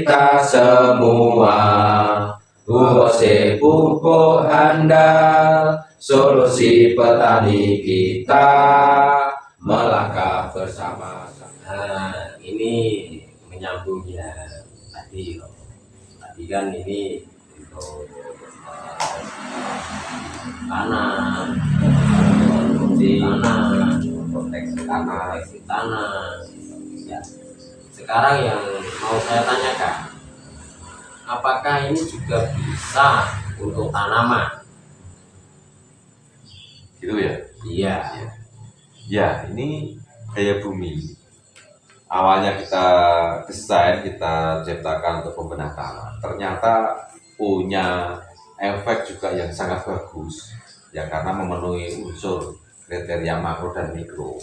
kita semua. UOC pupuk handal, solusi petani kita melangkah bersama. Nah, ini menyambung ya tadi kan ini untuk tanah, proteksi tanah. Ya. Sekarang yang mau saya tanyakan, apakah ini juga bisa untuk tanaman? Gitu ya? Iya. Ya, ini daya bumi. Awalnya kita desain, kita ciptakan untuk pembenah tanah. Ternyata punya efek juga yang sangat bagus. Ya, karena memenuhi unsur kriteria makro dan mikro.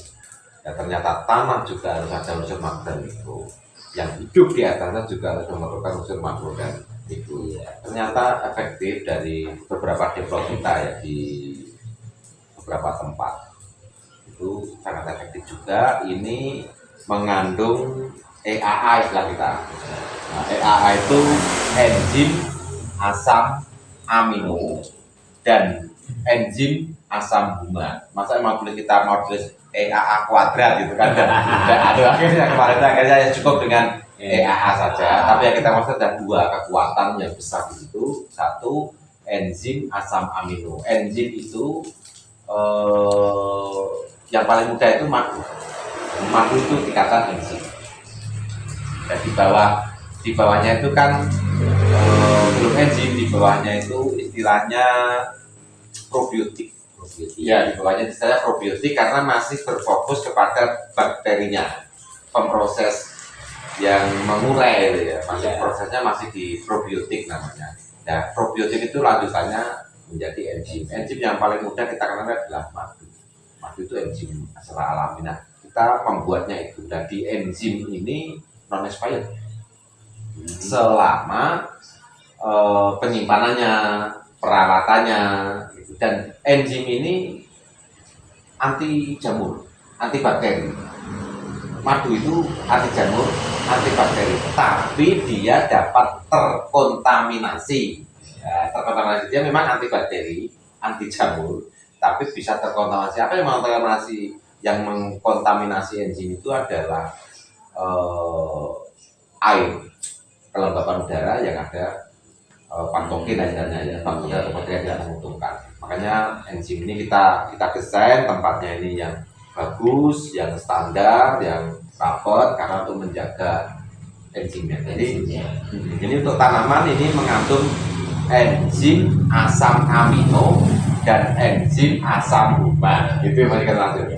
Ya, ternyata tanah juga harus ada unsur makro dan mikro. Yang hidup di atasnya juga harus memerlukan unsur makro dan mikro. Ternyata efektif dari beberapa develop kita ya di beberapa tempat. Itu sangat efektif juga. Ini mengandung EAA istilah kita. Nah, EAA itu enzim asam amino dan enzim asam bunga. Masa emang boleh kita mau tulis EAA kuadrat gitu kan? Akhirnya akhirnya cukup dengan EAA saja. Tapi yang kita maksud ada dua kekuatan yang besar di situ. Satu, enzim asam amino. Enzim itu yang paling mudah itu madu. Madu itu dikatakan enzim. Dan di bawahnya itu kan belum enzim, di bawahnya itu istilahnya probiotik. Ya, di bawahnya istilahnya probiotik karena masih berfokus kepada bakterinya, pemproses yang mengurai itu ya. Prosesnya masih di probiotik namanya. Nah, probiotik itu lanjutannya menjadi enzim. Enzim yang paling mudah kita kenal adalah madu. Madu itu enzim secara alami. Nah, kita membuatnya itu. Dan di enzim ini non expired selama penyimpanannya, perawatannya gitu. Dan enzim ini anti jamur, anti bakteri. Madu itu anti jamur, anti bakteri, tapi dia dapat terkontaminasi. Ya, terkontaminasi dia memang anti bakteri, anti jamur, tapi bisa terkontaminasi. Apa yang mengkontaminasi? Yang mengkontaminasi enzim itu adalah air, kelembapan udara yang ada patogen aja, patogen atau bakteri yang tidak menguntungkan. Makanya enzim ini kita desain tempatnya ini yang bagus, yang standar, yang rapat karena untuk menjaga enzimnya. Jadi ini untuk tanaman ini mengandung enzim asam amino dan enzim asam umat. Itu yang kita langsung.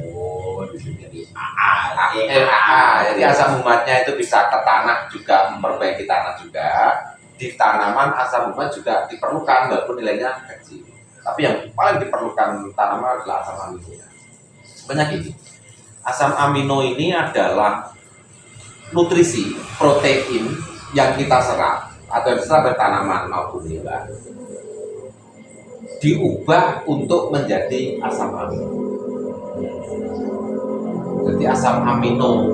Jadi asam umatnya itu bisa ke tanah juga, memperbaiki tanah juga. Di tanaman asam umat juga diperlukan walaupun nilainya kecil. Tapi yang paling diperlukan tanaman adalah asam amino. Banyak ini. Asam amino ini adalah nutrisi protein yang kita serap atau yang diserap dari tanaman maupun hewan diubah untuk menjadi asam amino. Jadi asam amino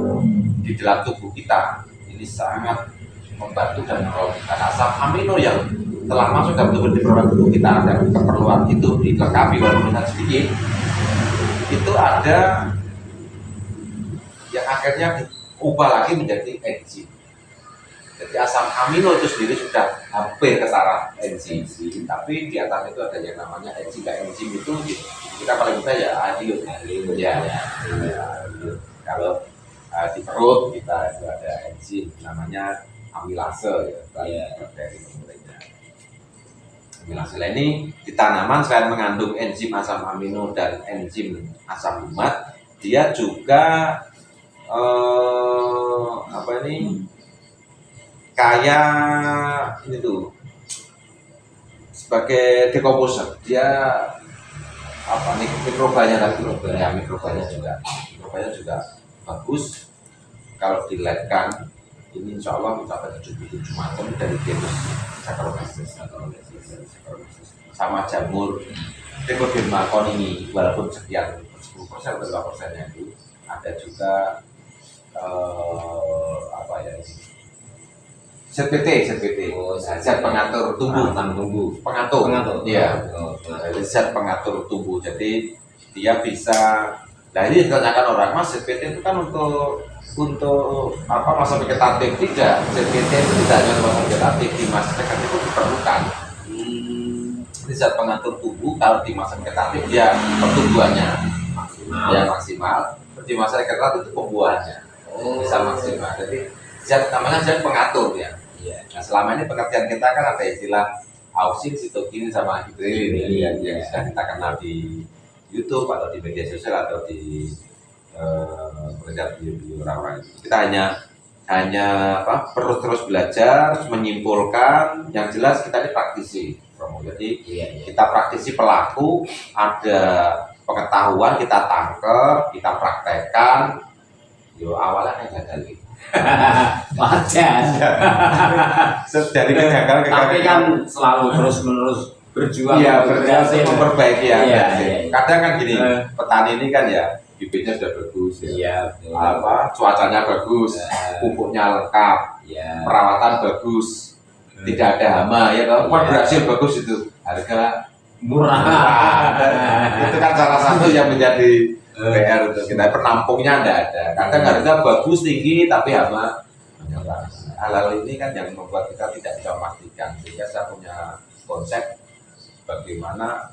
di dalam tubuh kita ini sangat membantu dan menolong kita. Asam amino yang telah masuk dalam tubuh kita dan keperluan itu dilengkapi walaupun sedikit, itu ada yang akhirnya diubah lagi menjadi enzim. Jadi asam amino itu sendiri sudah hampir ketara enzim, tapi di atas itu ada yang namanya enzim. Enzim itu kita paling mudah ya adium. Kalau di perut kita itu ada enzim namanya amilase ya, dari kemudiannya. Amilase ini di tanaman selain mengandung enzim asam amino dan enzim asam umat, dia juga kayak ini tuh sebagai decomposer. Dia mikrobanya juga bagus. Kalau dilabkan ini insya Allah mencapai 77 macam dari genus Saccharomyces sama jamur Trichoderma coniini, walaupun sekian 10% atau 2%-nya itu ada juga ZPT. Oh, Zat pengatur tumbuh. Pengatur. Iya. Zat pengatur tumbuh. Jadi dia bisa. Nah ini ditanyakan orang, Mas, ZPT itu kan untuk apa masa vegetatif? Tidak. ZPT itu tidak hanya masa vegetatif, di masa vegetatif itu diperlukan. Ini zat pengatur tubuh. Kalau di masa vegetatif dia pertumbuhannya maksimal. Di masa vegetatif itu pembuahannya bisa maksimal. Jadi namanya zat pengatur ya. Nah selama ini pengertian kita kan ada istilah auxin, sitokin, sama hidrolin yang sudah kita kenal di YouTube atau di media sosial atau di pekerjaan di orang-orang. Kita hanya perlu terus belajar, terus menyimpulkan. Yang jelas kita ini praktisi. Jadi kita praktisi pelaku, ada pengetahuan kita tangkap, kita praktekkan. Awalnya kan gagal gitu. Wajar. Dari kegagalan ke Tapi kan selalu terus-menerus berjuang. Iya, berjuang untuk memperbaiki ya. Iya. Kadang kan gini, petani ini kan ya bibitnya sudah bagus ya. Iya, betul. Cuacanya bagus, pupuknya lengkap, perawatan bagus, tidak ada hama ya toh. Berhasil bagus itu. Harga murah. Itu kan salah satu yang menjadi PR untuk kita. Penampungnya tidak ada. Kadang harga bagus tinggi tapi hama. Hal-hal ini kan yang membuat kita tidak bisa memastikan. Sehingga saya punya konsep bagaimana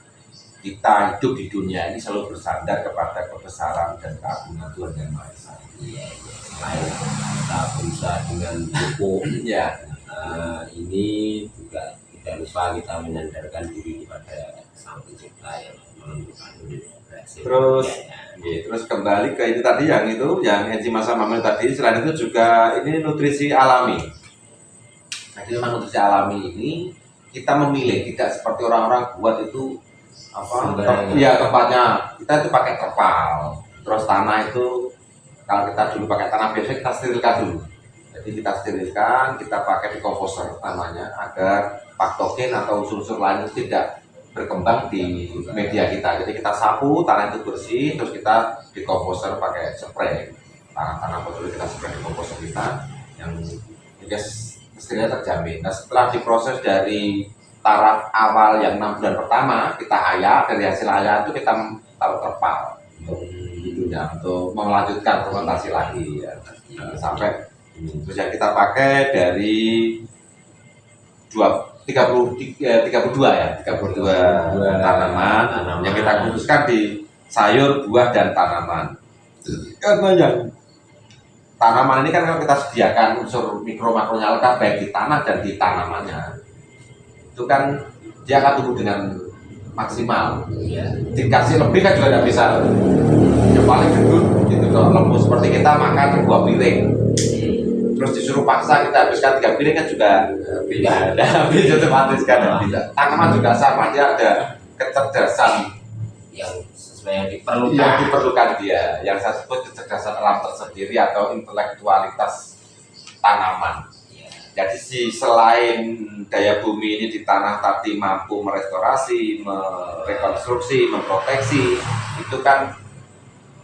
kita hidup di dunia ini selalu bersandar kepada kebesaran dan keagungan Tuhan Yang Maha Esa. Selain kita berusaha dengan pupuk, ini juga tidak lupa kita menyandarkan diri kepada Sang Pencipta yang menentukan berhasil. Terus kembali ke itu tadi yang enzim asam amino tadi. Selain itu juga ini nutrisi alami. Jadi memang nutrisi alami ini kita memilih, tidak seperti orang-orang buat itu tempatnya kita itu pakai terpal. Terus tanah itu kalau kita dulu pakai tanah biasa kita sterilkan dulu. Jadi kita sterilkan, kita pakai dekomposer tanahnya agar patogen atau unsur-unsur lain itu tidak berkembang di media kita. Jadi kita sapu tanah itu bersih, terus kita dekomposer pakai spray. Tanah betul kita spray dekomposer kita yang hasilnya terjamin. Nah setelah diproses dari taraf awal yang 6 bulan pertama kita ayak, dari hasil ayak itu kita taruh terpal untuk melanjutkan fermentasi lagi ya. Sampai terus yang kita pakai dari 32 tanaman yang kita khususkan di sayur, buah, dan tanaman. Karena yang tanaman ini kan kalau kita sediakan unsur mikro makronya lengkap baik di tanah dan di tanamannya, itu kan dia akan tumbuh dengan maksimal. Dikasih lebih kan juga tidak bisa. Yang paling gendut gitu kalau lembut seperti kita makan buah piring. Terus disuruh paksa kita habiskan 3 piring kan juga tidak ada habis otomatis kan bisa. Tanaman juga sama, dia ada kecerdasan yang sesuai yang diperlukan dia, yang saya sebut kecerdasan alam tersendiri atau intelektualitas tanaman. Jadi selain daya bumi ini di tanah tadi mampu merestorasi, merekonstruksi, memproteksi, itu kan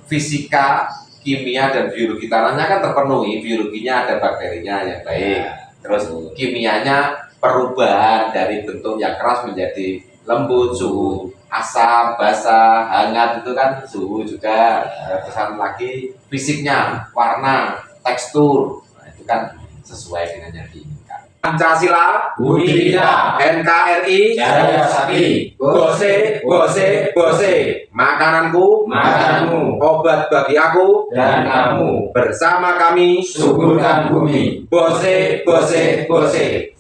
fisika, kimia, dan biologi tanahnya kan terpenuhi. Biologinya ada bakterinya yang baik, terus kimianya perubahan dari bentuk yang keras menjadi lembut, suhu asam, basah, hangat itu kan suhu juga. Terusan lagi fisiknya, warna, tekstur, itu kan sesuai dengan yang diinginkan. Pancasila, Budi Kita, NKRI, Jaya Sakti, Bose, Bose, Bose. Makananku, makananmu, obat bagi aku dan kamu, bersama kami suburkan bumi. Bose, Bose, Bose.